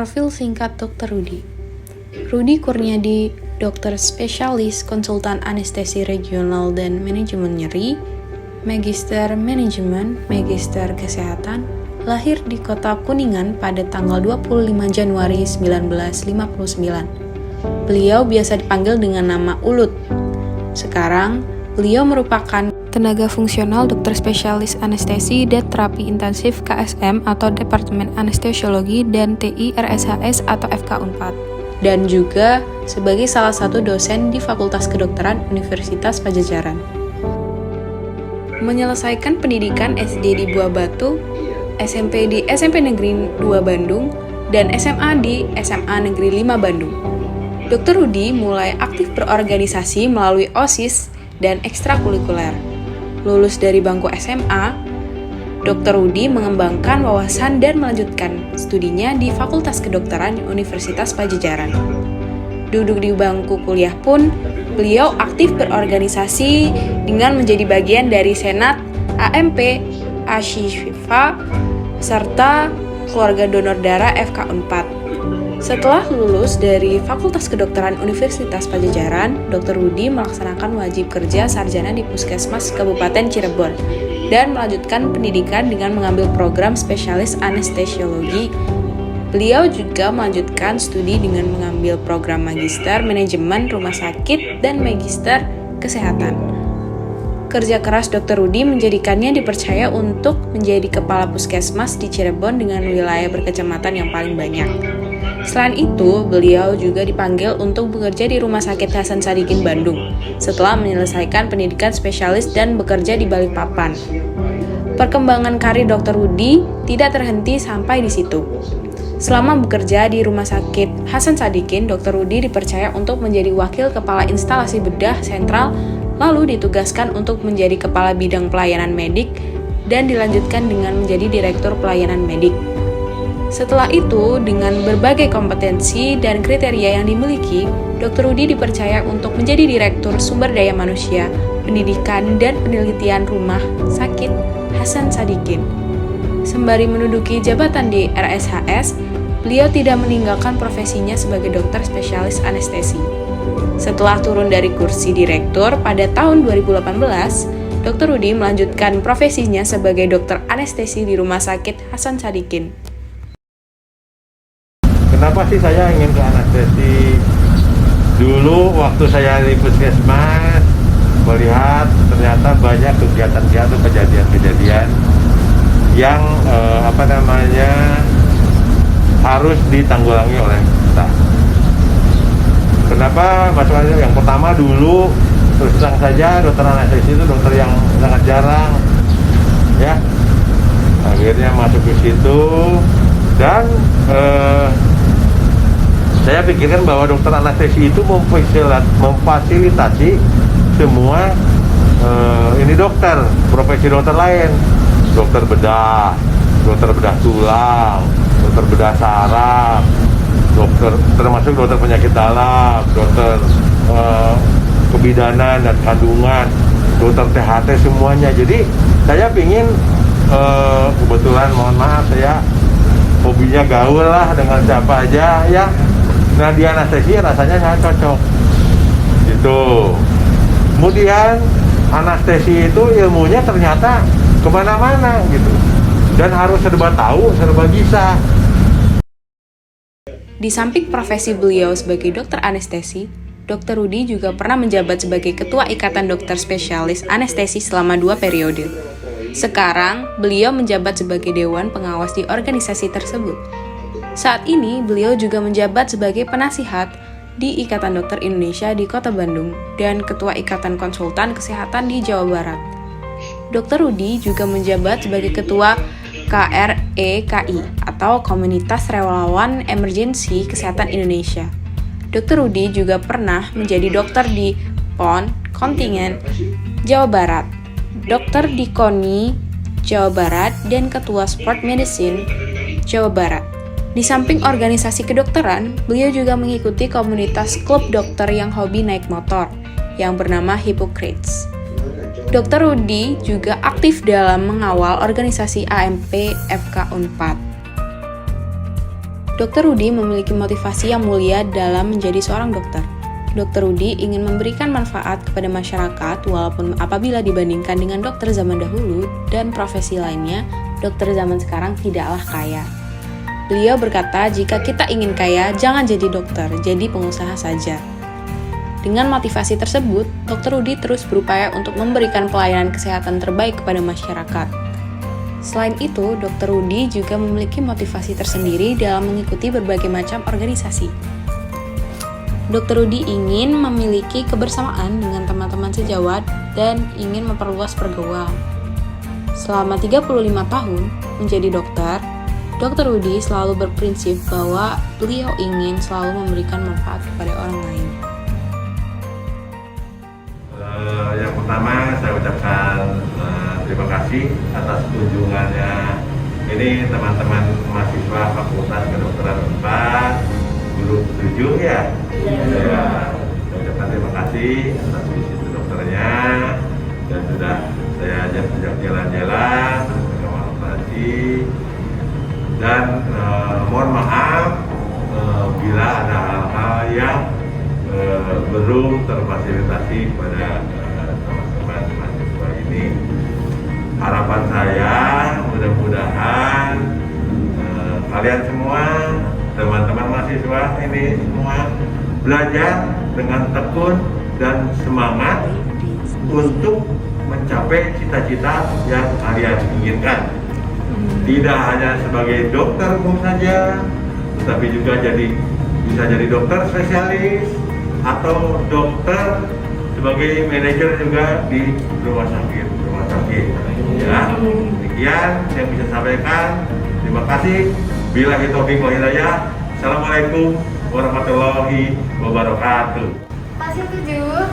Profil singkat Dr. Rudi. Rudi Kurniadi, dokter spesialis konsultan anestesi regional dan manajemen nyeri, Magister Manajemen, Magister Kesehatan, lahir di kota Kuningan pada tanggal 25 Januari 1959. Beliau biasa dipanggil dengan nama Ulut. Sekarang, beliau merupakan tenaga fungsional dokter spesialis anestesi dan terapi intensif KSM atau Departemen Anestesiologi dan TI RSHS atau FK Unpad, dan juga sebagai salah satu dosen di Fakultas Kedokteran Universitas Padjadjaran. Menyelesaikan pendidikan SD di Buah Batu, SMP di SMP Negeri 2 Bandung, dan SMA di SMA Negeri 5 Bandung. Dr. Rudi mulai aktif berorganisasi melalui OSIS dan ekstrakurikuler. Lulus dari bangku SMA, Dr. Rudi mengembangkan wawasan dan melanjutkan studinya di Fakultas Kedokteran Universitas Padjadjaran. Duduk di bangku kuliah pun, beliau aktif berorganisasi dengan menjadi bagian dari Senat, AMP, Ashifa, serta keluarga donor darah FK Unpad. Setelah lulus dari Fakultas Kedokteran Universitas Padjadjaran, Dr. Rudi melaksanakan wajib kerja sarjana di Puskesmas Kabupaten Cirebon dan melanjutkan pendidikan dengan mengambil program spesialis anestesiologi. Beliau juga melanjutkan studi dengan mengambil program Magister Manajemen Rumah Sakit dan Magister Kesehatan. Kerja keras Dr. Rudi menjadikannya dipercaya untuk menjadi kepala puskesmas di Cirebon dengan wilayah berkecamatan yang paling banyak. Selain itu, beliau juga dipanggil untuk bekerja di Rumah Sakit Hasan Sadikin Bandung setelah menyelesaikan pendidikan spesialis dan bekerja di Balikpapan. Perkembangan karir Dr. Rudi tidak terhenti sampai di situ. Selama bekerja di Rumah Sakit Hasan Sadikin, Dr. Rudi dipercaya untuk menjadi wakil kepala instalasi bedah sentral, lalu ditugaskan untuk menjadi kepala bidang pelayanan medik dan dilanjutkan dengan menjadi direktur pelayanan medik. Setelah itu, dengan berbagai kompetensi dan kriteria yang dimiliki, Dr. Rudi dipercaya untuk menjadi Direktur Sumber Daya Manusia, Pendidikan dan Penelitian Rumah Sakit Hasan Sadikin. Sembari menduduki jabatan di RSHS, beliau tidak meninggalkan profesinya sebagai dokter spesialis anestesi. Setelah turun dari kursi direktur pada tahun 2018, Dr. Rudi melanjutkan profesinya sebagai dokter anestesi di Rumah Sakit Hasan Sadikin. Kenapa sih saya ingin ke anestesi? Dulu waktu saya di puskesmas melihat ternyata banyak kegiatan-kegiatan, kejadian-kejadian yang harus ditanggulangi oleh kita. Kenapa? Maksudnya yang pertama dulu terus terang saja dokter anestesi itu dokter yang sangat jarang, ya. Akhirnya masuk ke situ dan saya pikirkan bahwa dokter anestesi itu memfasilitasi semua profesi dokter lain, dokter bedah tulang, dokter bedah saraf, termasuk dokter penyakit dalam, dokter kebidanan dan kandungan, dokter THT semuanya. Jadi saya ingin kebetulan mohon maaf saya hobinya gaul lah dengan siapa aja ya. Nah di anestesi rasanya sangat cocok gitu. Kemudian anestesi itu ilmunya ternyata kemana-mana gitu, dan harus serba tahu, serba bisa. Di samping profesi beliau sebagai dokter anestesi, Dr. Rudi juga pernah menjabat sebagai Ketua Ikatan Dokter Spesialis Anestesi selama 2 periode. Sekarang, beliau menjabat sebagai Dewan Pengawas di organisasi tersebut. Saat ini, beliau juga menjabat sebagai penasihat di Ikatan Dokter Indonesia di Kota Bandung dan Ketua Ikatan Konsultan Kesehatan di Jawa Barat. Dr. Rudi juga menjabat sebagai Ketua KREKI atau Komunitas Relawan Emergensi Kesehatan Indonesia. Dr. Rudi juga pernah menjadi dokter di PON Kontingen Jawa Barat, dokter di KONI Jawa Barat, dan Ketua Sport Medicine Jawa Barat. Di samping organisasi kedokteran, beliau juga mengikuti komunitas klub dokter yang hobi naik motor, yang bernama Hippocrates. Dr. Rudi juga aktif dalam mengawal organisasi AMP FK Unpad. Dr. Rudi memiliki motivasi yang mulia dalam menjadi seorang dokter. Dr. Rudi ingin memberikan manfaat kepada masyarakat walaupun apabila dibandingkan dengan dokter zaman dahulu dan profesi lainnya, dokter zaman sekarang tidaklah kaya. Beliau berkata, jika kita ingin kaya, jangan jadi dokter, jadi pengusaha saja. Dengan motivasi tersebut, Dr. Rudi terus berupaya untuk memberikan pelayanan kesehatan terbaik kepada masyarakat. Selain itu, Dr. Rudi juga memiliki motivasi tersendiri dalam mengikuti berbagai macam organisasi. Dr. Rudi ingin memiliki kebersamaan dengan teman-teman sejawat dan ingin memperluas pergaulan. Selama 35 tahun menjadi dokter, Dr. Rudi selalu berprinsip bahwa beliau ingin selalu memberikan manfaat kepada orang lain. Yang pertama saya ucapkan terima kasih atas kunjungannya ini teman-teman mahasiswa Fakultas Kedokteran 4 guru 7 ya. Saya ucapkan terima kasih atas visit dokternya dan sudah saya ajak jalan-jalan ke operasi dan mohon maaf bila ada hal-hal yang belum terfasilitasi pada teman-teman mahasiswa ini. Harapan saya mudah-mudahan kalian semua, teman-teman mahasiswa ini semua belajar dengan tekun dan semangat untuk mencapai cita-cita yang kalian inginkan. Tidak hanya sebagai dokter umum saja, tetapi juga bisa jadi dokter spesialis atau dokter sebagai manajer juga di rumah sakit. Ya, demikian yang bisa sampaikan. Terima kasih. Billahi taufiq wal hidayah. Assalamualaikum warahmatullahi wabarakatuh. Pasien 7